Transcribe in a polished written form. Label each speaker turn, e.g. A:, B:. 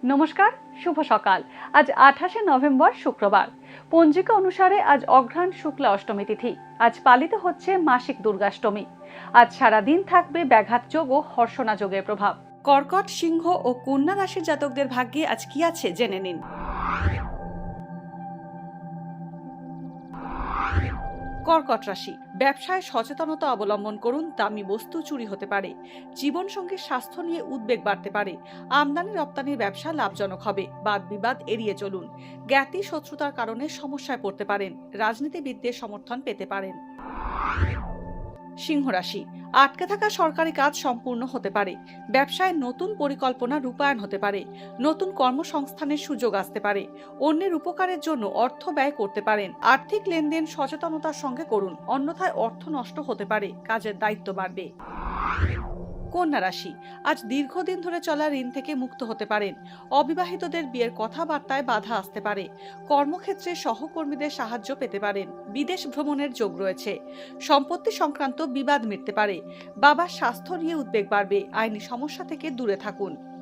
A: নমস্কার, শুভ সকাল। আজ 28শে নভেম্বর শুক্রবার। পঞ্জিকা অনুসারে আজ অঘ্রাণ শুক্লা অষ্টমী তিথি। আজ পালিত হচ্ছে মাসিক দুর্গাষ্টমী। আজ সারাদিন থাকবে ব্যাঘাত যোগ ও হর্ষণা যোগের প্রভাব। কর্কট, সিংহ ও কন্যা রাশির জাতকদের ভাগ্যে আজ কি আছে জেনে নিন। কর্কট রাশি, ব্যবসায় সচেতনতা অবলম্বন করুন। দামি বস্তু চুরি হতে পারে। জীবনসঙ্গীর স্বাস্থ্য নিয়ে উদ্বেগ বাড়তে পারে। আমদানি রপ্তানির ব্যবসা লাভজনক হবে। বাদ বিবাদ এড়িয়ে চলুন। জ্ঞাতি শত্রুতার কারণে সমস্যায় পড়তে পারেন। রাজনীতিবিদদের সমর্থন পেতে পারেন। সিংহ রাশি, আটকে থাকা সরকারি কাজ সম্পূর্ণ হতে পারে। ব্যবসায় নতুন পরিকল্পনা রূপায়ণ হতে পারে। নতুন কর্মসংস্থানের সুযোগ আসতে পারে। অন্যের উপকারের জন্য অর্থ ব্যয় করতে পারেন। আর্থিক লেনদেন সচেতনতার সঙ্গে করুন, অন্যথায় অর্থ নষ্ট হতে পারে। কাজের দায়িত্ব বাড়বে। কন্যা রাশি, আজ দীর্ঘদিন ধরে চলা ঋণ থেকে মুক্ত হতে পারেন। অবিবাহিতদের বিয়ের কথাবার্তায় বাধা আসতে পারে। কর্মক্ষেত্রে সহকর্মীদের সাহায্য পেতে পারেন। বিদেশ ভ্রমণের যোগ রয়েছে। সম্পত্তি সংক্রান্ত বিবাদ মিটতে পারে। বাবার স্বাস্থ্য নিয়ে উদ্বেগ বাড়বে। আইনি সমস্যা থেকে দূরে থাকুন।